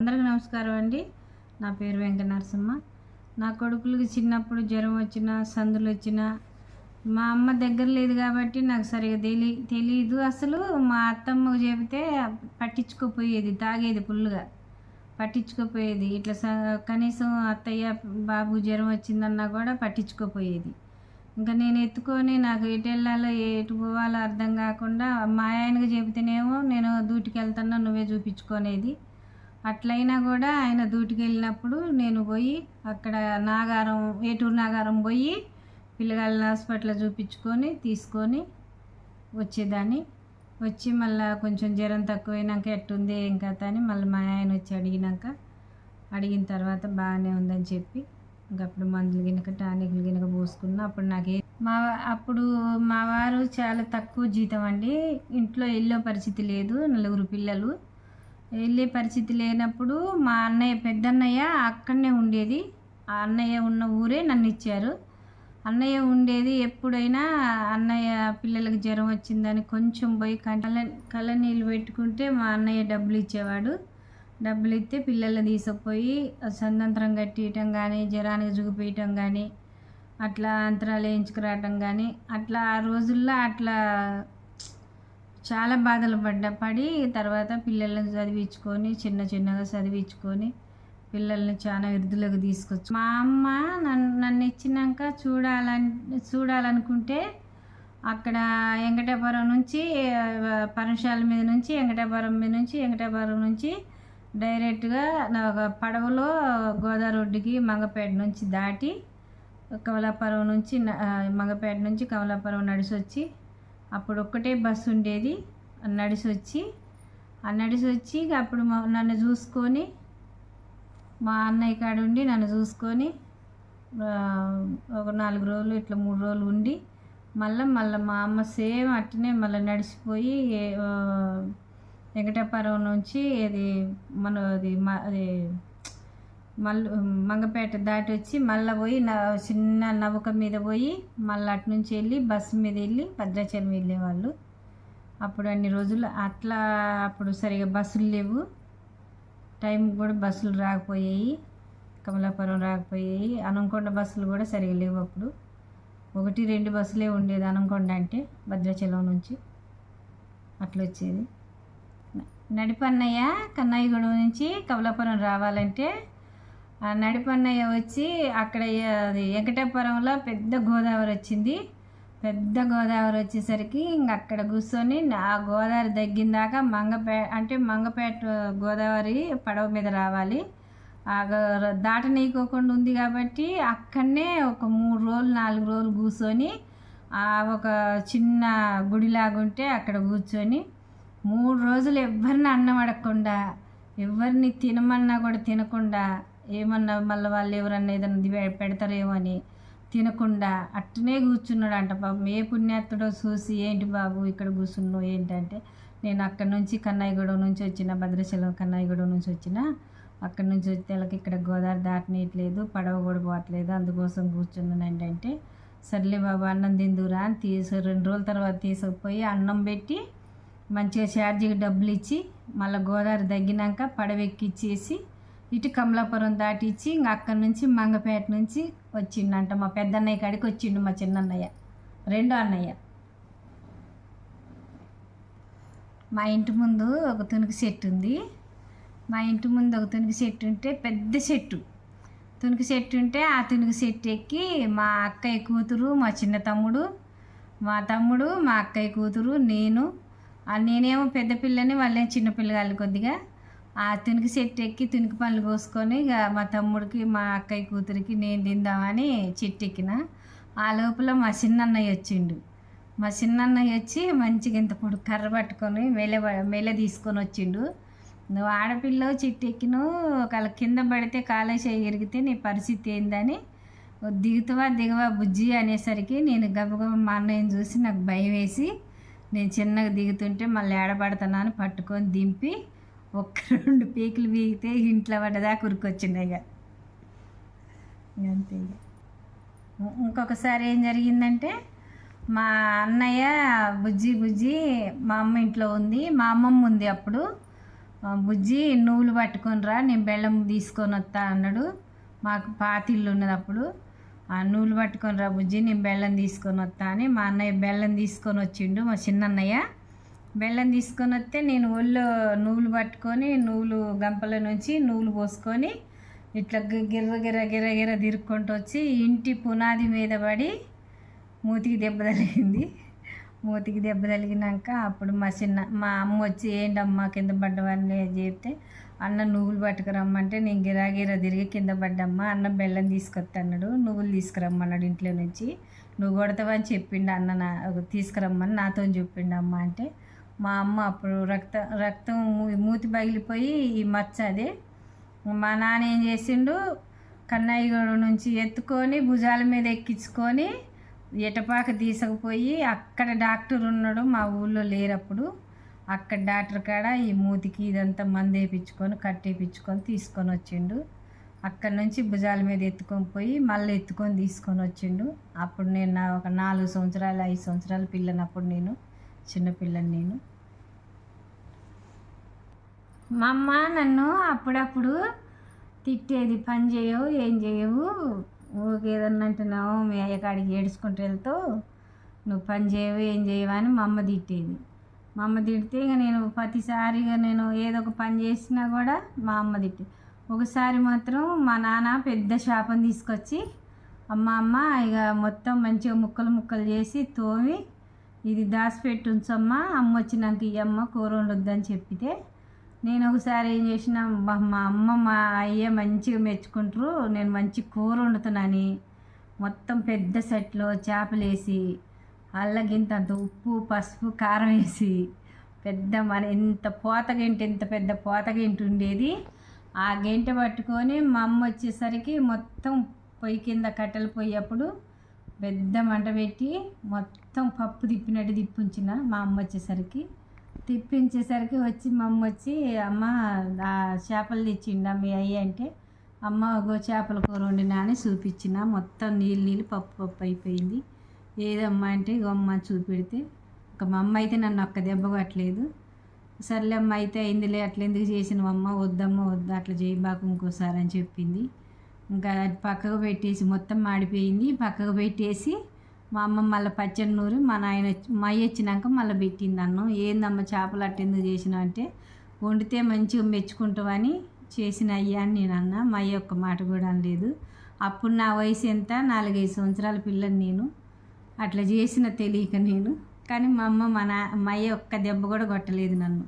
అందరికీ నమస్కారం అండి. నా పేరు వెంకట నరసమ్మ. నా కొడుకులకి చిన్నప్పుడు జ్వరం వచ్చినా, సందులు వచ్చినా మా అమ్మ దగ్గర లేదు కాబట్టి నాకు సరిగా తెలీదు. అసలు మా అత్తమ్మకు చెబితే పట్టించుకోపోయేది, తాగేది ఫుల్లుగా పట్టించుకోపోయేది. ఇట్లా కనీసం అత్తయ్య బాబు జ్వరం వచ్చిందన్నా కూడా పట్టించుకోపోయేది. ఇంకా నేను ఎత్తుకొని నాకు ఎటు వెళ్ళాలో ఎటు పోవాలో అర్థం కాకుండా మా ఆయనకు చెబితేనేమో నేను డ్యూటీకి వెళ్తున్నా నువ్వే చూపించుకునేది. అట్లయినా కూడా ఆయన డ్యూటీకి వెళ్ళినప్పుడు నేను పోయి అక్కడ నాగారం, ఏటూరు నాగారం పోయి పిల్లగాళ్ళ హాస్పిటల్ చూపించుకొని తీసుకొని వచ్చేదాన్ని. వచ్చి మళ్ళీ కొంచెం జ్వరం తక్కువైనాక ఎట్టుంది ఏం కథ అని మళ్ళీ మా ఆయన వచ్చి అడిగిన తర్వాత బాగానే ఉందని చెప్పి ఇంకప్పుడు మందులు గినక టానిక్లు గినక పోసుకున్నా. అప్పుడు మా వారు చాలా తక్కువ జీతం అండి. ఇంట్లో వెళ్ళే పరిస్థితి లేదు, 4 పిల్లలు. వెళ్ళే పరిస్థితి లేనప్పుడు మా అన్నయ్య, పెద్దన్నయ్య అక్కడనే ఉండేది. ఆ అన్నయ్య ఉన్న ఊరే నన్ను ఇచ్చారు. అన్నయ్య ఉండేది ఎప్పుడైనా అన్నయ్య పిల్లలకి జ్వరం వచ్చిందని కొంచెం పోయి కళ్ళ నీళ్ళు పెట్టుకుంటే మా అన్నయ్య డబ్బులు ఇచ్చేవాడు. డబ్బులు ఇస్తే పిల్లల్ని తీసుకుపోయి సందంతరం కట్టియటం కానీ, జ్వరానికి చూపియటం కానీ, అట్లా అంతరాలు వేయించుకురావటం కానీ, అట్లా ఆ రోజుల్లో అట్లా చాలా బాధలు పడి తర్వాత పిల్లల్ని చదివించుకొని చిన్నగా చదివించుకొని పిల్లల్ని చాలా వృద్ధిలోకి తీసుకొచ్చు. మా అమ్మ నన్ను ఇచ్చినాక చూడాలనుకుంటే అక్కడ వెంకటాపురం నుంచి పర్ణశాల మీద నుంచి వెంకటాపురం నుంచి డైరెక్ట్గా ఒక పడవలో గోదావరి ఒడ్డుకి మంగపేట నుంచి దాటి కమలాపురం నుంచి మంగపేట నుంచి కమలాపురం నడిచి వచ్చి, అప్పుడు ఒక్కటే బస్సు ఉండేది. నడిచి వచ్చి అప్పుడు నన్ను చూసుకొని మా అన్నయ్య కాడ ఉండి నన్ను చూసుకొని ఒక 4 రోజులు ఇట్లా 3 రోజులు ఉండి మళ్ళీ మా అమ్మ సేమ్ అట్టనే మళ్ళీ నడిచిపోయి వెంకటాపురం నుంచి అది మళ్ళీ మంగపేట దాటి వచ్చి మళ్ళీ పోయి చిన్న నౌక మీద పోయి మళ్ళీ అటు నుంచి వెళ్ళి బస్సు మీద వెళ్ళి భద్రాచలం వెళ్ళేవాళ్ళు. అప్పుడు అన్ని రోజులు అట్లా. అప్పుడు సరిగా బస్సులు లేవు, టైం కూడా బస్సులు రాకపోయాయి, కమలాపురం రాకపోయాయి. అనంకొండ బస్సులు కూడా సరిగా లేవు. అప్పుడు 1-2 బస్సులే ఉండేది అనంకొండ అంటే భద్రాచలం నుంచి అట్లా వచ్చేది. నడిపన్నయ్య కన్నయ్యగూడెం నుంచి కమలాపురం రావాలంటే ఆ నడిపన్నయ్య వచ్చి అక్కడ అది వెంకటాపురంలో పెద్ద గోదావరి వచ్చింది. పెద్ద గోదావరి వచ్చేసరికి ఇంక అక్కడ కూర్చొని ఆ గోదావరి తగ్గిందాక మంగపేట గోదావరి పడవ మీద రావాలి. దాటనీయకోకుండా ఉంది కాబట్టి అక్కడనే ఒక 3 రోజులు 4 రోజులు కూర్చొని ఒక చిన్న గుడిలాగుంటే అక్కడ కూర్చొని 3 రోజులు ఎవరిని అన్నం అడగకుండా, ఎవరిని తినమన్నా కూడా తినకుండా, ఏమన్నా మళ్ళీ వాళ్ళు ఎవరన్నా ఏదన్నా పెడతారేమో అని తినకుండా అట్టనే కూర్చున్నాడంట. పాపం ఏ పుణ్యాత్తుడో చూసి ఏంటి బాబు ఇక్కడ కూర్చున్నావు ఏంటంటే, నేను అక్కడి నుంచి కన్నయ్యగూడెం నుంచి వచ్చిన, భద్రాచలం కన్నయ్యగూడెం నుంచి వచ్చిన, అక్కడి నుంచి వచ్చే వాళ్ళకి ఇక్కడ గోదావరి దాటనీయట్లేదు, పడవ కూడా పోవట్లేదు, అందుకోసం కూర్చున్నానండి అంటే, సర్లే బాబు అన్నం తిందురా అని 2 రోజుల తర్వాత తీసుకుపోయి అన్నం పెట్టి మంచిగా ఛార్జీకి డబ్బులు ఇచ్చి మళ్ళీ గోదావరి తగ్గినాక పడవ ఎక్కిచ్చేసి ఇటు కమలాపురం దాటిచ్చి ఇంక అక్కడి నుంచి మంగపేట నుంచి వచ్చిండంట. మా పెద్దన్నయ్య కాడికి వచ్చిండు మా చిన్నన్నయ్య, రెండో అన్నయ్య. మా ఇంటి ముందు ఒక తునికి చెట్టు ఉంది. మా ఇంటి ముందు ఒక తునికి చెట్టు ఉంటే పెద్ద చెట్టు, తునికి చెట్టు ఉంటే ఆ తునికి చెట్టు ఎక్కి మా అక్కయ్య కూతురు, మా చిన్న తమ్ముడు, మా అక్కయ్య కూతురు, నేనేమో పెద్ద పిల్లని, వాళ్ళేమో చిన్న పిల్లగాళ్ళు కొద్దిగా. ఆ తునికి చెట్టు ఎక్కి తునికి పనులు కోసుకొని ఇక మా తమ్ముడికి, మా అక్కయ్య కూతురికి నేను తిందామని చెట్టు ఎక్కిన. ఆ లోపల మా చిన్నన్నయ్య వచ్చిండు. మా చిన్నన్నయ్య వచ్చి మంచిగా ఇంత పొడు కర్ర పట్టుకొని మెల తీసుకొని వచ్చిండు. నువ్వు ఆడపిల్ల చెట్టు ఎక్కిను, ఒకళ్ళ కింద పడితే కాలేసి ఎరిగితే నీ పరిస్థితి ఏందని, దిగవా బుజ్జి అనేసరికి నేను గబగబ మా అన్నయ్యని చూసి నాకు భయం వేసి నేను చిన్నగా దిగుతుంటే మళ్ళీ ఏడపడతానా అని పట్టుకొని దింపి 1-2 పీకులు పీకితే ఇంట్లో పడ్డదాకా ఉరికొచ్చిండే. అంతే. ఇంకొకసారి ఏం జరిగిందంటే మా అన్నయ్య బుజ్జి మా అమ్మ ఇంట్లో ఉంది, మా అమ్మమ్మ ఉంది. అప్పుడు బుజ్జి నువ్వులు పట్టుకొని రా, నేను బెల్లం తీసుకొని వస్తా అన్నాడు. మాకు పాతిళ్ళు ఉన్నది అప్పుడు. ఆ నువ్వులు పట్టుకొని రా బుజ్జి, నేను బెల్లం తీసుకొని వస్తా అని మా అన్నయ్య బెల్లం తీసుకొని వచ్చిండు. మా చిన్నన్నయ్య బెల్లం తీసుకొని వస్తే నేను ఒళ్ళో నువ్వులు పట్టుకొని నువ్వులు గంపల నుంచి నువ్వులు పోసుకొని ఇట్లా గిర్ర గిర్ర గిర్ర గిర్ర తిరుక్కుంటూ వచ్చి ఇంటి పునాది మీద పడి మూతికి దెబ్బ తగిలింది. మూతికి దెబ్బ తగిలినాక అప్పుడు మా అమ్మ వచ్చి ఏంటమ్మా కింద పడ్డవన్నీ చెప్తే, అన్న నువ్వులు పట్టుకురమ్మంటే నేను గిరాగిరా తిరిగి కింద పడ్డమ్మా, అన్న బెల్లం తీసుకొస్తాడు, నువ్వులు తీసుకురమ్మన్నాడు ఇంట్లో నుంచి. నువ్వు కొడతావని చెప్పిండు అన్న, తీసుకురమ్మని నాతో చెప్పిండు అమ్మ అంటే, మా అమ్మ అప్పుడు రక్తం మూతి పగిలిపోయి ఈ మచ్చ అదే. మా నాన్న ఏం చేసిండు, కన్నయ్యగూడ నుంచి ఎత్తుకొని భుజాల మీద ఎక్కించుకొని ఎటపాక తీసుకుపోయి అక్కడ డాక్టర్ ఉన్నాడు, మా ఊళ్ళో లేరప్పుడు. అక్కడ డాక్టర్ కాడ ఈ మూతికి ఇదంతా మందు వేయించుకొని కట్టేపించుకొని తీసుకొని వచ్చిండు. అక్కడ నుంచి భుజాల మీద ఎత్తుకొని పోయి మళ్ళీ ఎత్తుకొని తీసుకొని వచ్చిండు. అప్పుడు నేను ఒక 4 సంవత్సరాలు 5 సంవత్సరాల పిల్లనప్పుడు, నేను చిన్నపిల్లని. నేను మా అమ్మ నన్ను అప్పుడప్పుడు తిట్టేది, పని చేయవు ఏం చేయవు, ఊరికి ఏదన్నా అంటున్నావు మీ అయ్య కాడికి ఏడుచుకుంటూ వెళ్తావు, నువ్వు పని చేయవు ఏం చేయవు అని మా అమ్మ తిట్టేది. మా అమ్మ తిడితే ఇక నేను ప్రతిసారిగా నేను ఏదో ఒక పని చేసినా కూడా మా అమ్మ తిట్టేది. ఒకసారి మాత్రం మా నాన్న పెద్ద శాపం తీసుకొచ్చి, అమ్మ ఇక మొత్తం మంచిగా ముక్కలు ముక్కలు చేసి తోమి ఇది దాచిపెట్టి ఉంచమ్మా, అమ్మ వచ్చినాక ఇయ్యమ్మ కూర వండొద్దని చెప్పితే, నేను ఒకసారి ఏం చేసిన, మా అమ్మ మా అయ్య మంచిగా మెచ్చుకుంటారు నేను మంచి కూర వండుతున్నాని మొత్తం పెద్ద సెట్లో చేపలు వేసి అల్లగింత అంత ఉప్పు పసుపు కారం వేసి పెద్ద ఇంత పెద్ద పోతగంట ఉండేది. ఆ గంట పట్టుకొని మా అమ్మ వచ్చేసరికి మొత్తం పొయ్యి కింద కట్టెలు పోయేప్పుడు పెద్ద మంట పెట్టి మొత్తం పప్పు తిప్పినట్టు తిప్పించిన. మా అమ్మ తిప్పించేసరికి వచ్చి మా అమ్మ వచ్చి, అమ్మ ఆ చేపలు తెచ్చిండా మీ అయ్య అంటే, అమ్మ చేపల కూర వండినా అని చూపించిన. మొత్తం నీళ్ళు పప్పు అయిపోయింది. ఏదమ్మా అంటే అమ్మ చూపెడితే, మా అమ్మ అయితే నన్ను ఒక్క దెబ్బ కొట్టలేదు. సర్లే అమ్మ అయితే అయిందిలే, అట్లా ఎందుకు చేసినావు అమ్మ, వద్దమ్మ వద్దు అట్లా చేయబాకు ఇంకోసారి అని చెప్పింది. ఇంకా పక్కకు పెట్టేసి మొత్తం మాడిపోయింది. పక్కకు పెట్టేసి మా అమ్మ మళ్ళీ పచ్చడి నూరి మా అయ్య వచ్చినాక మళ్ళీ పెట్టింది అన్నం. ఏందమ్మ చేపలు అట్టెందుకు చేసినావు అంటే, వండితే మంచిగా మెచ్చుకుంటావని చేసిన అయ్యా అని నేను అన్నా. మా అయ్య ఒక్క మాట కూడా అనలేదు. అప్పుడు నా వయసు ఎంత, 4-5 సంవత్సరాల పిల్లని నేను. అట్లా చేసిన తెలియక నేను. కానీ మా అమ్మ మా అయ్య ఒక్క దెబ్బ కూడా కొట్టలేదు నన్ను.